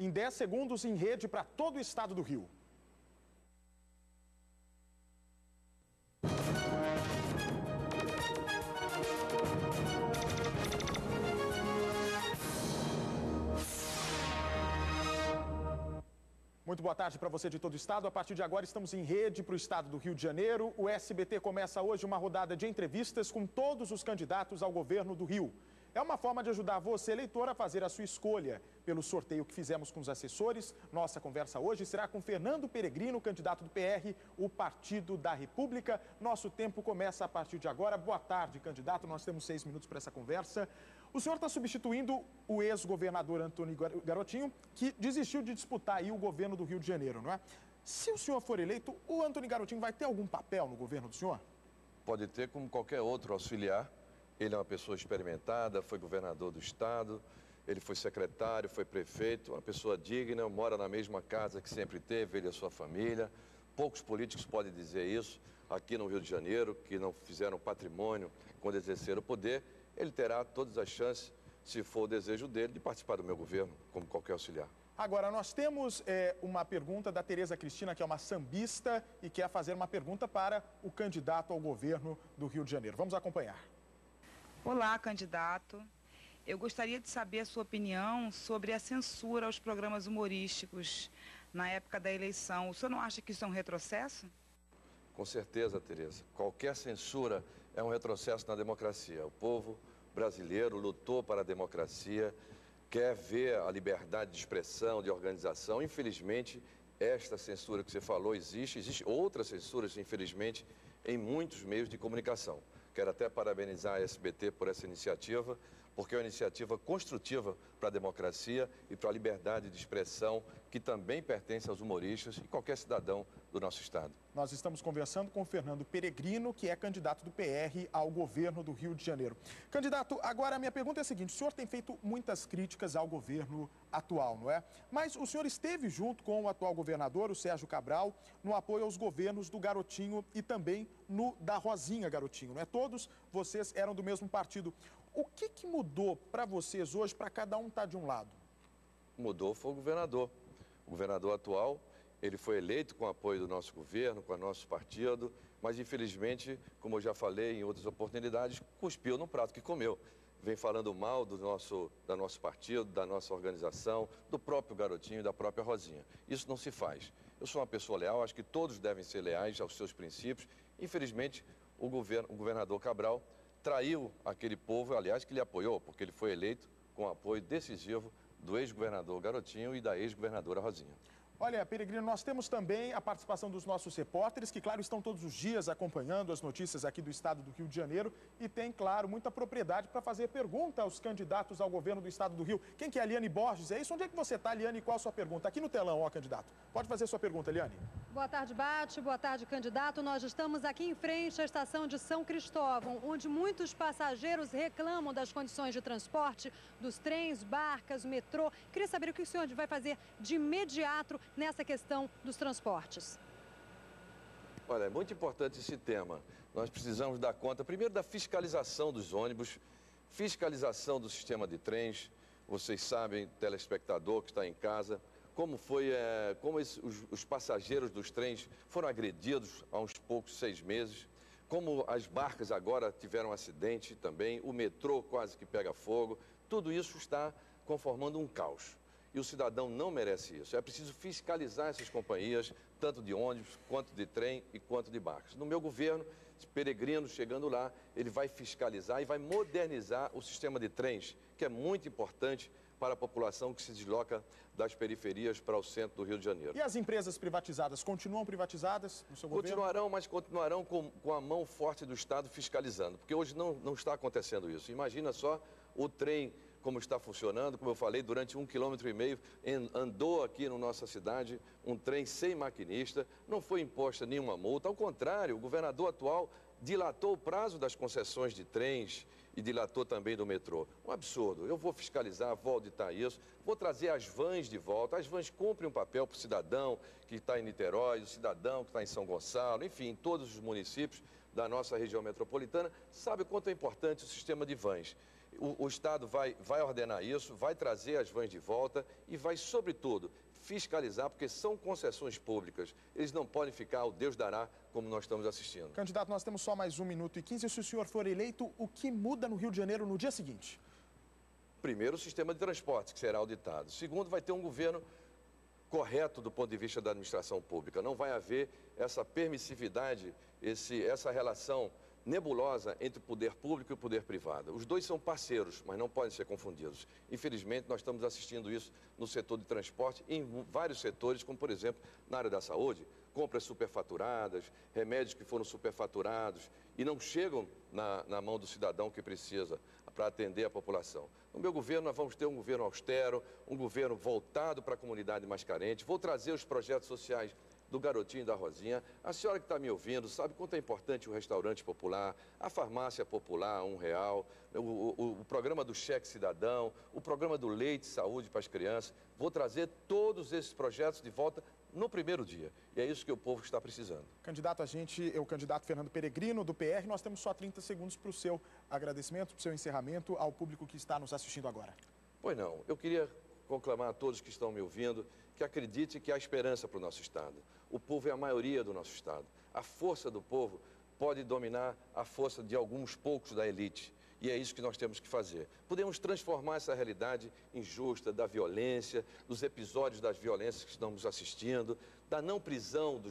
em 10 segundos em rede para todo o estado do Rio. Muito boa tarde para você de todo o estado. A partir de agora estamos em rede para o estado do Rio de Janeiro. O SBT começa hoje uma rodada de entrevistas com todos os candidatos ao governo do Rio. É uma forma de ajudar você, eleitor, a fazer a sua escolha. Pelo sorteio que fizemos com os assessores, nossa conversa hoje será com Fernando Peregrino, candidato do PR, o Partido da República. Nosso tempo começa a partir de agora. Boa tarde, candidato. Nós temos 6 minutos para essa conversa. O senhor está substituindo o ex-governador Antônio Garotinho, que desistiu de disputar aí o governo do Rio de Janeiro, não é? Se o senhor for eleito, o Antônio Garotinho vai ter algum papel no governo do senhor? Pode ter como qualquer outro auxiliar. Ele é uma pessoa experimentada, foi governador do estado, ele foi secretário, foi prefeito, uma pessoa digna, mora na mesma casa que sempre teve, ele e a sua família. Poucos políticos podem dizer isso aqui no Rio de Janeiro, que não fizeram patrimônio quando exerceram o poder. Ele terá todas as chances, se for o desejo dele, de participar do meu governo, como qualquer auxiliar. Agora, nós temos uma pergunta da Tereza Cristina, que é uma sambista e quer fazer uma pergunta para o candidato ao governo do Rio de Janeiro. Vamos acompanhar. Olá, candidato. Eu gostaria de saber a sua opinião sobre a censura aos programas humorísticos na época da eleição. O senhor não acha que isso é um retrocesso? Com certeza, Tereza. Qualquer censura é um retrocesso na democracia. O povo brasileiro lutou para a democracia, quer ver a liberdade de expressão, de organização. Infelizmente, esta censura que você falou existe outras censuras, infelizmente, em muitos meios de comunicação. Quero até parabenizar a SBT por essa iniciativa, porque é uma iniciativa construtiva para a democracia e para a liberdade de expressão, que também pertence aos humoristas e qualquer cidadão do nosso estado. Nós estamos conversando com o Fernando Peregrino, que é candidato do PR ao governo do Rio de Janeiro. Candidato, agora a minha pergunta é a seguinte: o senhor tem feito muitas críticas ao governo atual, não é? Mas o senhor esteve junto com o atual governador, o Sérgio Cabral, no apoio aos governos do Garotinho e também no da Rosinha Garotinho, não é? Todos vocês eram do mesmo partido. O que mudou para vocês hoje, para cada um estar de um lado? Mudou foi o governador. O governador atual, ele foi eleito com o apoio do nosso governo, com o nosso partido, mas infelizmente, como eu já falei em outras oportunidades, cuspiu no prato que comeu. Vem falando mal do nosso partido, da nossa organização, do próprio Garotinho e da própria Rosinha. Isso não se faz. Eu sou uma pessoa leal, acho que todos devem ser leais aos seus princípios. Infelizmente, o governador Cabral traiu aquele povo, aliás, que lhe apoiou, porque ele foi eleito com apoio decisivo do ex-governador Garotinho e da ex-governadora Rosinha. Olha, Peregrino, nós temos também a participação dos nossos repórteres, que, claro, estão todos os dias acompanhando as notícias aqui do estado do Rio de Janeiro e tem, claro, muita propriedade para fazer pergunta aos candidatos ao governo do estado do Rio. Quem que é a Liane Borges? É isso? Onde é que você está, Liane? E qual a sua pergunta? Aqui no telão, ó, candidato. Pode fazer sua pergunta, Liane. Boa tarde, Bate. Boa tarde, candidato. Nós estamos aqui em frente à estação de São Cristóvão, onde muitos passageiros reclamam das condições de transporte, dos trens, barcas, metrô. Queria saber o que o senhor vai fazer de imediato nessa questão dos transportes. Olha, é muito importante esse tema. Nós precisamos dar conta, primeiro, da fiscalização dos ônibus, fiscalização do sistema de trens. Vocês sabem, telespectador que está em casa, como os passageiros dos trens foram agredidos há uns poucos 6 meses, como as barcas agora tiveram um acidente também, o metrô quase que pega fogo. Tudo isso está conformando um caos. E o cidadão não merece isso. É preciso fiscalizar essas companhias, tanto de ônibus, quanto de trem e quanto de barcas. No meu governo, Peregrino, chegando lá, ele vai fiscalizar e vai modernizar o sistema de trens, que é muito importante para a população que se desloca das periferias para o centro do Rio de Janeiro. E as empresas privatizadas continuam privatizadas no seu governo? Continuarão, mas continuarão com a mão forte do Estado fiscalizando, porque hoje não está acontecendo isso. Imagina só o trem como está funcionando, como eu falei, durante 1,5 km andou aqui na nossa cidade um trem sem maquinista, não foi imposta nenhuma multa, ao contrário, o governador atual dilatou o prazo das concessões de trens e dilatou também do metrô. Um absurdo. Eu vou fiscalizar, vou auditar isso, vou trazer as vans de volta. As vans cumprem um papel para o cidadão que está em Niterói, o cidadão que está em São Gonçalo, enfim, em todos os municípios da nossa região metropolitana, sabe o quanto é importante o sistema de vans. O Estado vai ordenar isso, vai trazer as vans de volta e vai, sobretudo, fiscalizar, porque são concessões públicas. Eles não podem ficar o Deus dará, como nós estamos assistindo. Candidato, nós temos só mais 1 minuto e 15. Se o senhor for eleito, o que muda no Rio de Janeiro no dia seguinte? Primeiro, o sistema de transporte, que será auditado. Segundo, vai ter um governo correto do ponto de vista da administração pública. Não vai haver essa permissividade, essa relação nebulosa entre o poder público e o poder privado. Os dois são parceiros, mas não podem ser confundidos. Infelizmente, nós estamos assistindo isso no setor de transporte e em vários setores, como, por exemplo, na área da saúde, compras superfaturadas, remédios que foram superfaturados e não chegam na mão do cidadão que precisa para atender a população. No meu governo, nós vamos ter um governo austero, um governo voltado para a comunidade mais carente. Vou trazer os projetos sociais do Garotinho e da Rosinha. A senhora que está me ouvindo sabe quanto é importante o restaurante popular, a farmácia popular, R$1, o programa do cheque cidadão, o programa do leite saúde para as crianças. Vou trazer todos esses projetos de volta no primeiro dia. E é isso que o povo está precisando. Candidato, o candidato Fernando Peregrino, do PR, nós temos só 30 segundos para o seu agradecimento, para o seu encerramento ao público que está nos assistindo agora. Pois não, eu queria conclamar a todos que estão me ouvindo que acredite que há esperança para o nosso Estado. O povo é a maioria do nosso Estado. A força do povo pode dominar a força de alguns poucos da elite. E é isso que nós temos que fazer. Podemos transformar essa realidade injusta da violência, dos episódios das violências que estamos assistindo, da não prisão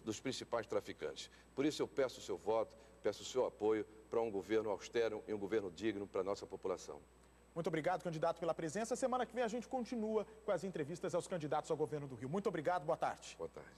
dos principais traficantes. Por isso eu peço o seu voto, peço o seu apoio para um governo austero e um governo digno para a nossa população. Muito obrigado, candidato, pela presença. Semana que vem a gente continua com as entrevistas aos candidatos ao governo do Rio. Muito obrigado, boa tarde. Boa tarde.